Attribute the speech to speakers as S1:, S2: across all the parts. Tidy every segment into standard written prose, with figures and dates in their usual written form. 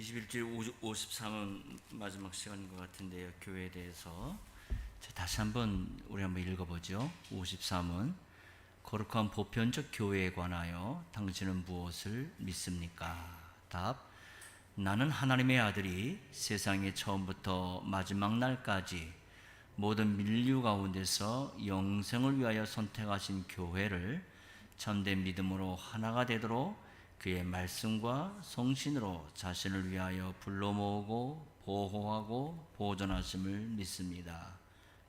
S1: 21주 53은 마지막 시간인 것 같은데요. 교회에 대해서 다시 한번 우리 한번 읽어보죠. 53은 거룩한 보편적 교회에 관하여 당신은 무엇을 믿습니까? 답: 나는 하나님의 아들이 세상의 처음부터 마지막 날까지 모든 민류 가운데서 영생을 위하여 선택하신 교회를 참된 믿음으로 하나가 되도록 그의 말씀과 성신으로 자신을 위하여 불러 모으고 보호하고 보존하심을 믿습니다.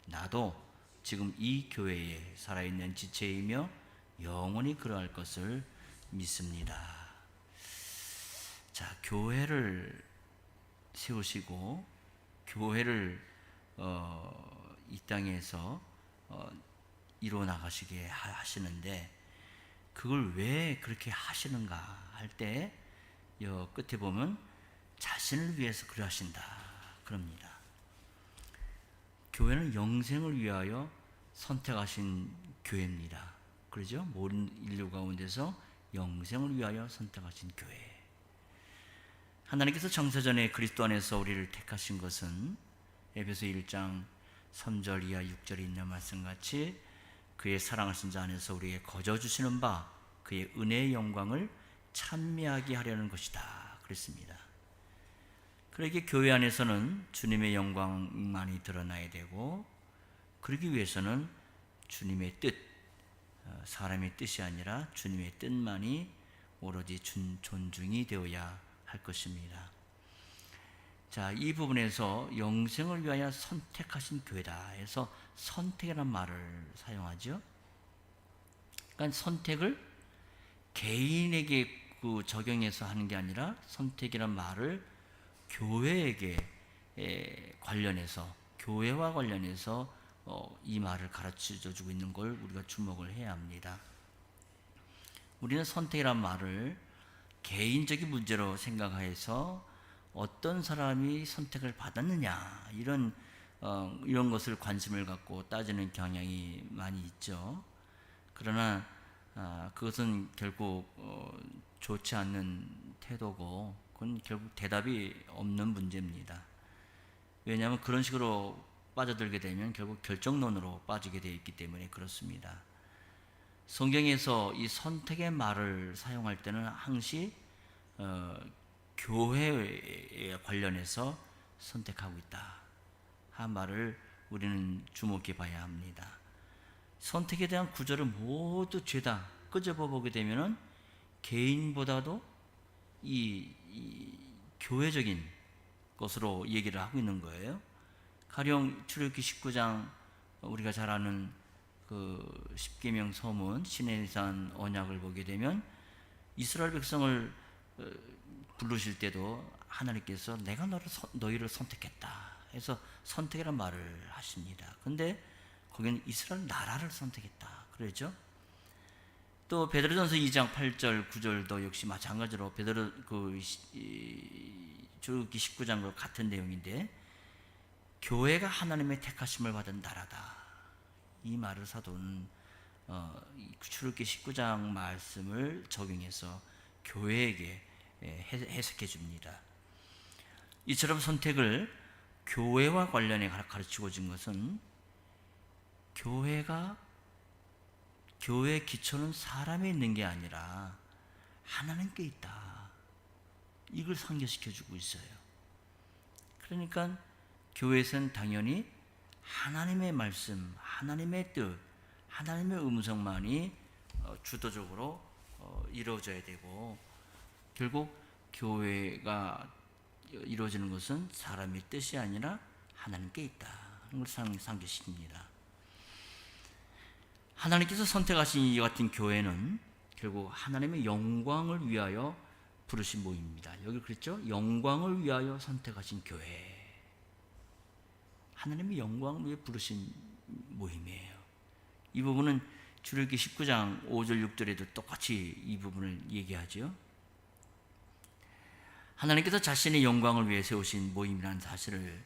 S1: 나도 지금 이 교회에 살아있는 지체이며 영원히 그러할 것을 믿습니다. 자, 교회를 세우시고 교회를 이 땅에서 이루어 나가시게 하시는데, 그걸 왜 그렇게 하시는가 할 때 끝에 보면 자신을 위해서 그려 하신다 그럽니다. 교회는 영생을 위하여 선택하신 교회입니다. 그러죠? 모든 인류 가운데서 영생을 위하여 선택하신 교회. 하나님께서 창세전에 그리스도 안에서 우리를 택하신 것은 에베소 1장 3절 이하 6절에 있는 말씀같이 그의 사랑하신 자 안에서 우리에게 거저 주시는 바 그의 은혜의 영광을 찬미하게 하려는 것이다 그랬습니다. 그러기에 교회 안에서는 주님의 영광만이 드러나야 되고, 그러기 위해서는 주님의 뜻, 사람의 뜻이 아니라 주님의 뜻만이 오로지 존중이 되어야 할 것입니다. 자, 이 부분에서 영생을 위하여 선택하신 교회다 해서 선택이라는 말을 사용하죠. 그러니까 선택을 개인에게 적용해서 하는 게 아니라 선택이라는 말을 교회에게 관련해서, 교회와 관련해서 이 말을 가르쳐 주고 있는 걸 우리가 주목을 해야 합니다. 우리는 선택이라는 말을 개인적인 문제로 생각해서 어떤 사람이 선택을 받았느냐 이런 것을 관심을 갖고 따지는 경향이 많이 있죠. 그러나 그것은 결국 좋지 않는 태도고, 그건 결국 대답이 없는 문제입니다. 왜냐하면 그런 식으로 빠져들게 되면 결국 결정론으로 빠지게 되어 있기 때문에 그렇습니다. 성경에서 이 선택의 말을 사용할 때는 항시 교회에 관련해서 선택하고 있다 한 말을 우리는 주목해 봐야 합니다. 선택에 대한 구절을 모두 죄다 끄집어 보게 되면은 개인보다도 이 교회적인 것으로 얘기를 하고 있는 거예요. 가령 출애굽기 19장 우리가 잘 아는 그 십계명 서문 시내산 언약을 보게 되면 이스라엘 백성을 부르실 때도 하나님께서 내가 너희를 선택했다 해서 선택이라는 말을 하십니다. 근데 거기는 이스라엘 나라를 선택했다 그러죠. 또 베드로전서 2장 8절 9절도 역시 마찬가지로 출애굽기 19장과 같은 내용인데, 교회가 하나님의 택하심을 받은 나라다 이 말을 사도는 출애굽기 19장 말씀을 적용해서 교회에게 해석해 줍니다. 이처럼 선택을 교회와 관련해 가르치고 준 것은 교회의 기초는 사람에 있는 게 아니라 하나님께 있다, 이걸 상기시켜 주고 있어요. 그러니까 교회에서는 당연히 하나님의 말씀, 하나님의 뜻, 하나님의 음성만이 주도적으로 이루어져야 되고, 결국 교회가 이루어지는 것은 사람의 뜻이 아니라 하나님께 있다 하는 걸 상기시킵니다. 하나님께서 선택하신 이 같은 교회는 결국 하나님의 영광을 위하여 부르신 모임입니다. 여기 그랬죠? 영광을 위하여 선택하신 교회, 하나님의 영광을 위해 부르신 모임이에요. 이 부분은 출애굽기 19장 5절 6절에도 똑같이 이 부분을 얘기하죠. 하나님께서 자신의 영광을 위해 세우신 모임이라는 사실을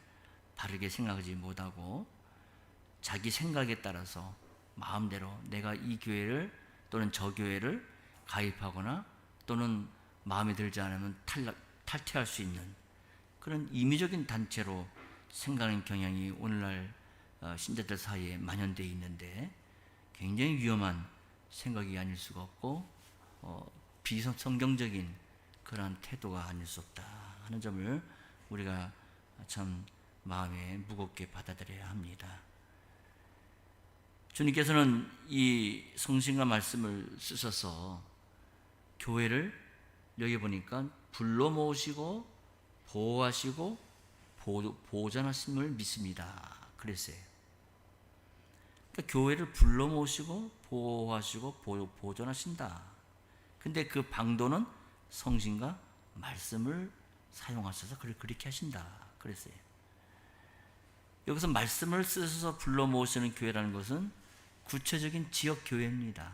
S1: 바르게 생각하지 못하고 자기 생각에 따라서 마음대로 내가 이 교회를 또는 저 교회를 가입하거나 또는 마음에 들지 않으면 탈퇴할 수 있는 그런 임의적인 단체로 생각하는 경향이 오늘날 신자들 사이에 만연되어 있는데 굉장히 위험한 생각이 아닐 수가 없고 비성경적인 그러한 태도가 아닐 수 없다 하는 점을 우리가 참 마음에 무겁게 받아들여야 합니다. 주님께서는 이 성신과 말씀을 쓰셔서 교회를 여기 보니까 불러 모으시고 보호하시고 보존하심을 믿습니다. 그랬어요. 그러니까 교회를 불러 모으시고 보호하시고 보존하신다. 근데 그 방도는 성신과 말씀을 사용하셔서 그렇게 하신다. 그랬어요. 여기서 말씀을 쓰셔서 불러 모으시는 교회라는 것은 구체적인 지역 교회입니다.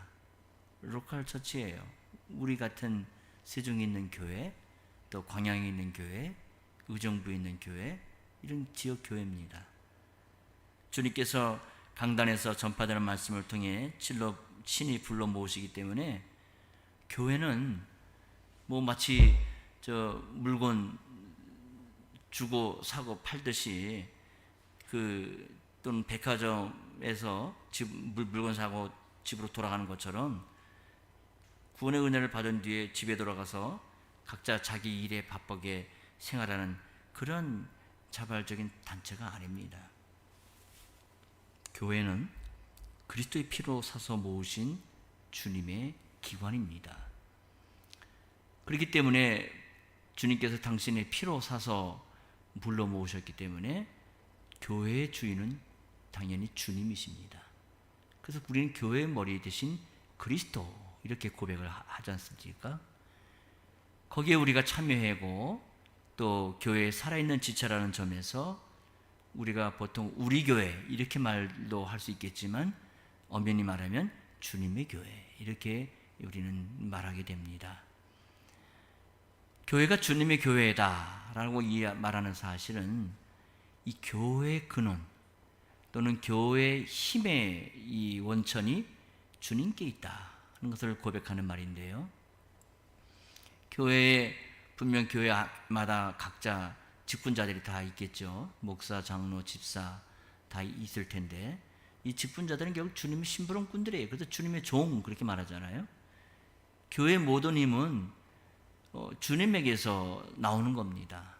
S1: 로컬 처치예요. 우리 같은 세종에 있는 교회, 또 광양에 있는 교회, 의정부에 있는 교회, 이런 지역 교회입니다. 주님께서 강단에서 전파되는 말씀을 통해 친히 불러 모으시기 때문에 교회는 뭐 마치 물건 주고 사고 팔듯이 또는 백화점에서 물건 사고 집으로 돌아가는 것처럼 구원의 은혜를 받은 뒤에 집에 돌아가서 각자 자기 일에 바쁘게 생활하는 그런 자발적인 단체가 아닙니다. 교회는 그리스도의 피로 사서 모으신 주님의 기관입니다. 그렇기 때문에 주님께서 당신의 피로 사서 불러 모으셨기 때문에 교회의 주인은 당연히 주님이십니다. 그래서 우리는 교회의 머리 대신 그리스도 이렇게 고백을 하지 않습니까? 거기에 우리가 참여하고 또 교회에 살아있는 지체라는 점에서 우리가 보통 우리 교회 이렇게 말도 할 수 있겠지만 엄연히 말하면 주님의 교회 이렇게 우리는 말하게 됩니다. 교회가 주님의 교회다라고 말하는 사실은 이 교회의 근원 또는 교회의 힘의 이 원천이 주님께 있다 하는 것을 고백하는 말인데요. 교회에 분명 교회마다 각자 직분자들이 다 있겠죠. 목사, 장로, 집사 다 있을 텐데 이 직분자들은 결국 주님의 심부름꾼들이에요. 그래서 주님의 종 그렇게 말하잖아요. 교회의 모든 힘은 주님에게서 나오는 겁니다.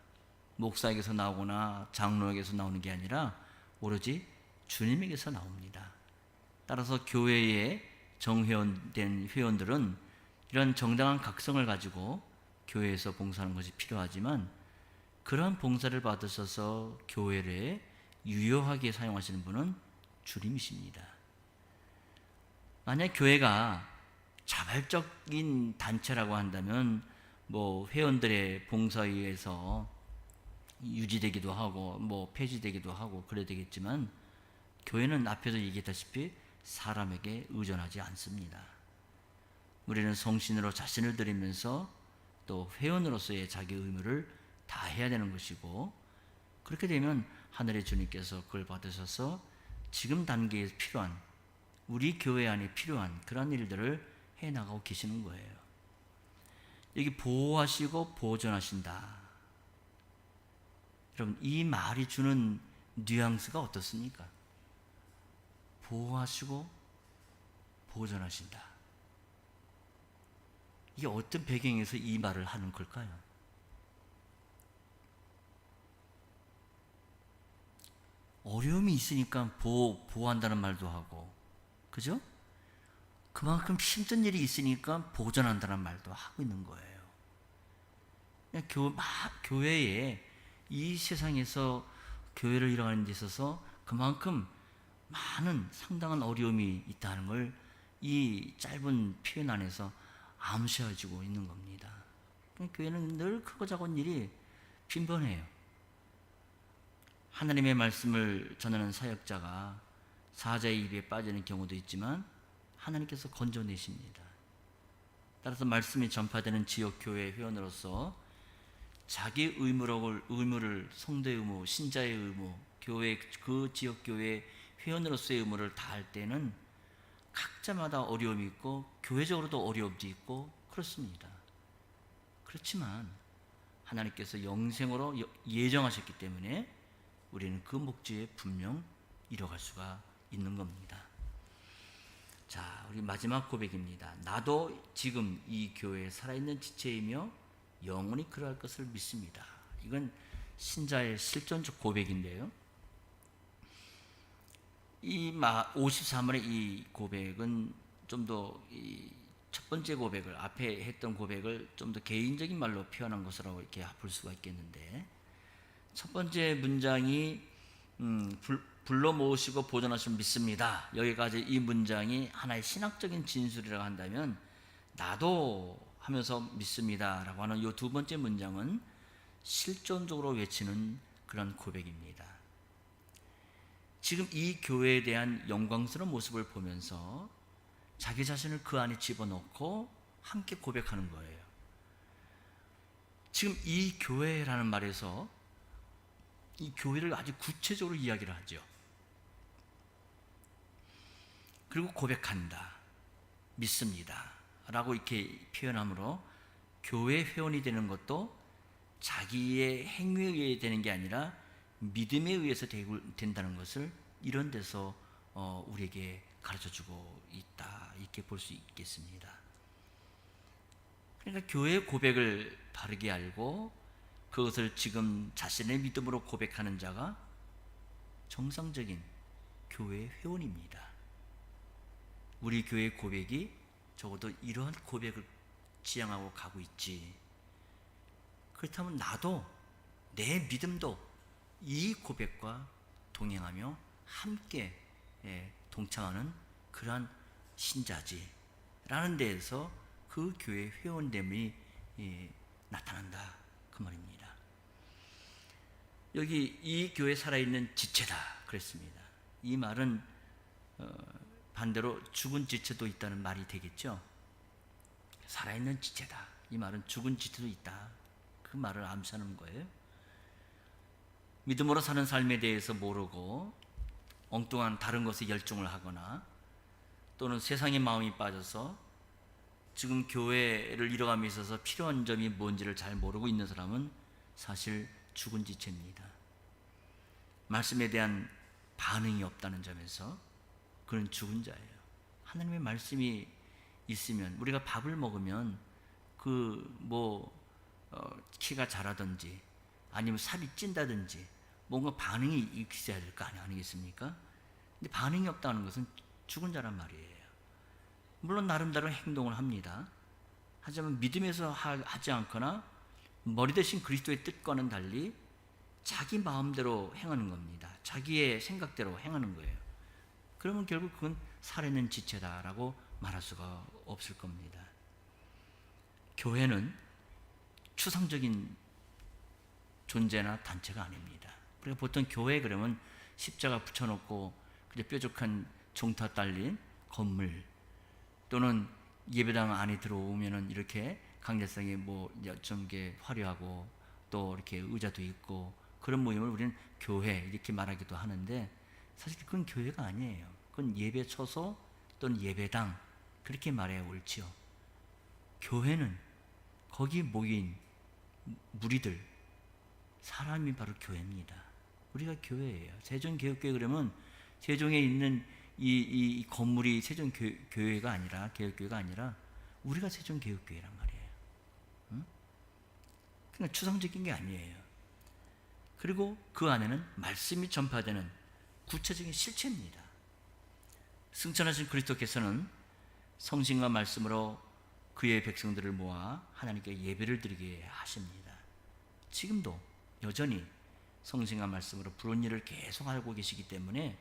S1: 목사에게서 나오거나 장로에게서 나오는 게 아니라 오로지 주님에게서 나옵니다. 따라서 교회의 정회원된 회원들은 이런 정당한 각성을 가지고 교회에서 봉사하는 것이 필요하지만 그러한 봉사를 받으셔서 교회를 유효하게 사용하시는 분은 주님이십니다. 만약 교회가 자발적인 단체라고 한다면 뭐 회원들의 봉사에 의해서 유지되기도 하고 뭐 폐지되기도 하고 그래야 되겠지만 교회는 앞에서 얘기했다시피 사람에게 의존하지 않습니다. 우리는 성신으로 자신을 드리면서 또 회원으로서의 자기 의무를 다해야 되는 것이고 그렇게 되면 하늘의 주님께서 그걸 받으셔서 지금 단계에 필요한 우리 교회 안에 필요한 그런 일들을 해나가고 계시는 거예요. 여기 보호하시고 보존하신다. 여러분 이 말이 주는 뉘앙스가 어떻습니까? 보호하시고 보존하신다. 이게 어떤 배경에서 이 말을 하는 걸까요? 어려움이 있으니까 보호한다는 말도 하고 그죠? 그만큼 힘든 일이 있으니까 보존한다는 말도 하고 있는 거예요. 교회에 이 세상에서 교회를 이뤄가는 데 있어서 그만큼 많은 상당한 어려움이 있다는 걸 이 짧은 표현 안에서 암시해주고 있는 겁니다. 교회는 늘 크고 작은 일이 빈번해요. 하나님의 말씀을 전하는 사역자가 사자의 입에 빠지는 경우도 있지만 하나님께서 건져내십니다. 따라서 말씀이 전파되는 지역교회 회원으로서 자기 의무를 성도의 의무, 신자의 의무, 교회 그 지역교회 회원으로서의 의무를 다할 때는 각자마다 어려움이 있고 교회적으로도 어려움도 있고 그렇습니다. 그렇지만 하나님께서 영생으로 예정하셨기 때문에 우리는 그 목적에 분명 이뤄갈 수가 있는 겁니다. 자, 우리 마지막 고백입니다. 나도 지금 이 교회에 살아있는 지체이며 영원히 그러할 것을 믿습니다. 이건 신자의 실존적 고백인데요. 이 53월의 이 고백은 좀 더 첫 번째 고백을, 앞에 했던 고백을 좀 더 개인적인 말로 표현한 것으로 이렇게 볼 수가 있겠는데, 첫 번째 문장이 불러 모으시고 보존하시면 믿습니다. 여기까지 이 문장이 하나의 신학적인 진술이라고 한다면, 나도 하면서 믿습니다 라고 하는 이 두 번째 문장은 실존적으로 외치는 그런 고백입니다. 지금 이 교회에 대한 영광스러운 모습을 보면서 자기 자신을 그 안에 집어넣고 함께 고백하는 거예요. 지금 이 교회라는 말에서 이 교회를 아주 구체적으로 이야기를 하죠. 그리고 고백한다, 믿습니다 라고 이렇게 표현함으로 교회 회원이 되는 것도 자기의 행위에 의해 되는 게 아니라 믿음에 의해서 된다는 것을 이런 데서 우리에게 가르쳐주고 있다, 이렇게 볼 수 있겠습니다. 그러니까 교회의 고백을 바르게 알고 그것을 지금 자신의 믿음으로 고백하는 자가 정상적인 교회 회원입니다. 우리 교회의 고백이 적어도 이러한 고백을 지향하고 가고 있지, 그렇다면 나도, 내 믿음도 이 고백과 동행하며 함께 동참하는 그러한 신자지 라는 데에서 그 교회 회원됨이 나타난다, 그 말입니다. 여기 이 교회 살아있는 지체다 그랬습니다. 이 말은 반대로 죽은 지체도 있다는 말이 되겠죠. 살아있는 지체다, 이 말은 죽은 지체도 있다, 그 말을 암시하는 거예요. 믿음으로 사는 삶에 대해서 모르고 엉뚱한 다른 것에 열중을 하거나 또는 세상의 마음이 빠져서 지금 교회를 이뤄감에 있어서 필요한 점이 뭔지를 잘 모르고 있는 사람은 사실 죽은 지체입니다. 말씀에 대한 반응이 없다는 점에서 그는 죽은 자예요. 하나님의 말씀이 있으면, 우리가 밥을 먹으면 키가 자라든지 아니면 살이 찐다든지 뭔가 반응이 있어야 될 거 아니겠습니까? 근데 반응이 없다는 것은 죽은 자란 말이에요. 물론 나름대로 행동을 합니다. 하지만 믿음에서 하지 않거나 머리 대신 그리스도의 뜻과는 달리 자기 마음대로 행하는 겁니다. 자기의 생각대로 행하는 거예요. 그러면 결국 그건 살아있는 지체다라고 말할 수가 없을 겁니다. 교회는 추상적인 존재나 단체가 아닙니다. 그러니까 보통 교회 그러면 십자가 붙여놓고 뾰족한 종타 딸린 건물, 또는 예배당 안에 들어오면은 이렇게 강대상에 좀 화려하고 또 이렇게 의자도 있고 그런 모임을 우리는 교회 이렇게 말하기도 하는데, 사실 그건 교회가 아니에요. 그건 예배처소 또는 예배당, 그렇게 말해야 옳지요. 교회는 거기 모인 무리들, 사람이 바로 교회입니다. 우리가 교회예요. 세종개혁교회 그러면 세종에 있는 이 건물이 세종교회가 아니라, 개혁교회가 아니라 우리가 세종개혁교회란 말이에요. 응? 그러니까 추상적인 게 아니에요. 그리고 그 안에는 말씀이 전파되는 구체적인 실체입니다. 승천하신 그리스도께서는 성신과 말씀으로 그의 백성들을 모아 하나님께 예배를 드리게 하십니다. 지금도 여전히 성신과 말씀으로 부른 일을 계속 하고 계시기 때문에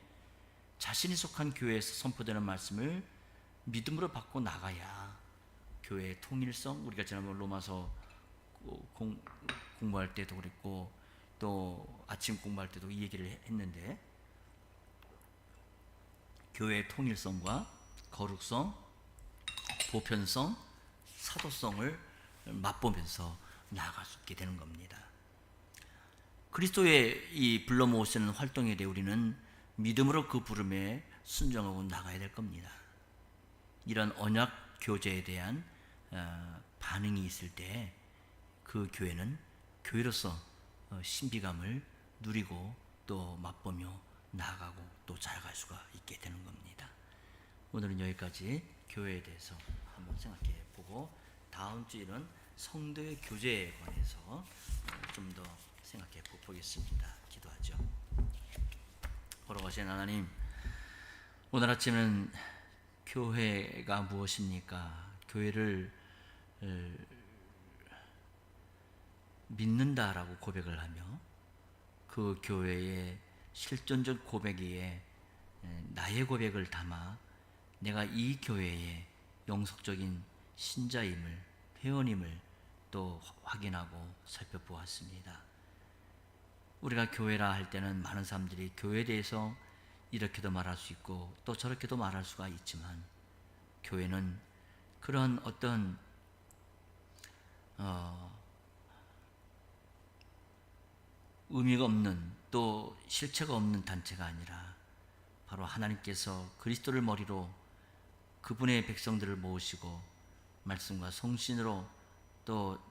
S1: 자신이 속한 교회에서 선포되는 말씀을 믿음으로 받고 나가야 교회의 통일성, 우리가 지난번 로마서 공부할 때도 그랬고 또 아침 공부할 때도 이 얘기를 했는데, 교회의 통일성과 거룩성, 보편성, 사도성을 맛보면서 나아갈 수 있게 되는 겁니다. 그리스도의 이 불러 모으시는 활동에 대해 우리는 믿음으로 그 부름에 순종하고 나가야 될 겁니다. 이런 언약 교제에 대한 반응이 있을 때 그 교회는 교회로서 신비감을 누리고 또 맛보며 나아가고 또 자라갈 수가 있게 되는 겁니다. 오늘은 여기까지 교회에 대해서 한번 생각해 보고, 다음 주일은 성도의 교제에 관해서 좀 더 생각해 보겠습니다. 기도하죠. 걸어가신 하나님, 오늘 아침은 교회가 무엇입니까? 교회를 믿는다라고 고백을 하며 그 교회의 실존적 고백에 나의 고백을 담아 내가 이 교회의 영속적인 신자임을, 회원임을 또 확인하고 살펴보았습니다. 우리가 교회라 할 때는 많은 사람들이 교회에 대해서 이렇게도 말할 수 있고 또 저렇게도 말할 수가 있지만, 교회는 그런 어떤 의미가 없는 또 실체가 없는 단체가 아니라 바로 하나님께서 그리스도를 머리로 그분의 백성들을 모으시고 말씀과 성신으로 또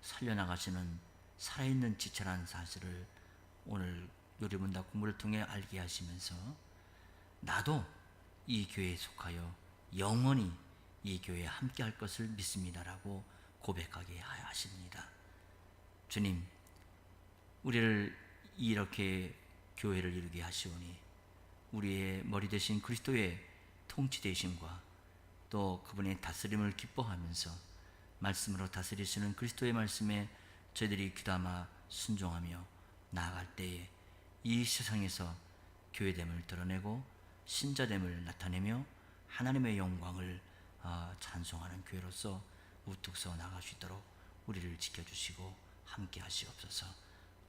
S1: 살려나가시는 살아있는 지체라는 사실을 오늘 요리문답 공부를 통해 알게 하시면서, 나도 이 교회에 속하여 영원히 이 교회에 함께 할 것을 믿습니다라고 고백하게 하십니다. 주님, 우리를 이렇게 교회를 이루게 하시오니 우리의 머리 되신 그리스도의 통치 되심과 또 그분의 다스림을 기뻐하면서 말씀으로 다스리시는 그리스도의 말씀에 저희들이 귀담아 순종하며 나아갈 때에 이 세상에서 교회됨을 드러내고 신자됨을 나타내며 하나님의 영광을 찬송하는 교회로서 우뚝 서 나갈 수 있도록 우리를 지켜주시고 함께 하시옵소서.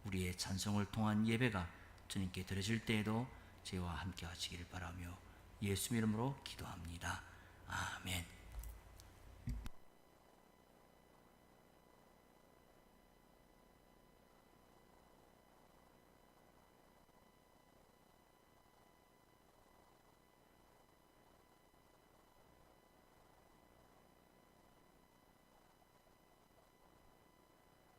S1: 우리의 찬송을 통한 예배가 주님께 드려질 때에도 저희와 함께 하시기를 바라며 예수 이름으로 기도합니다. 아멘.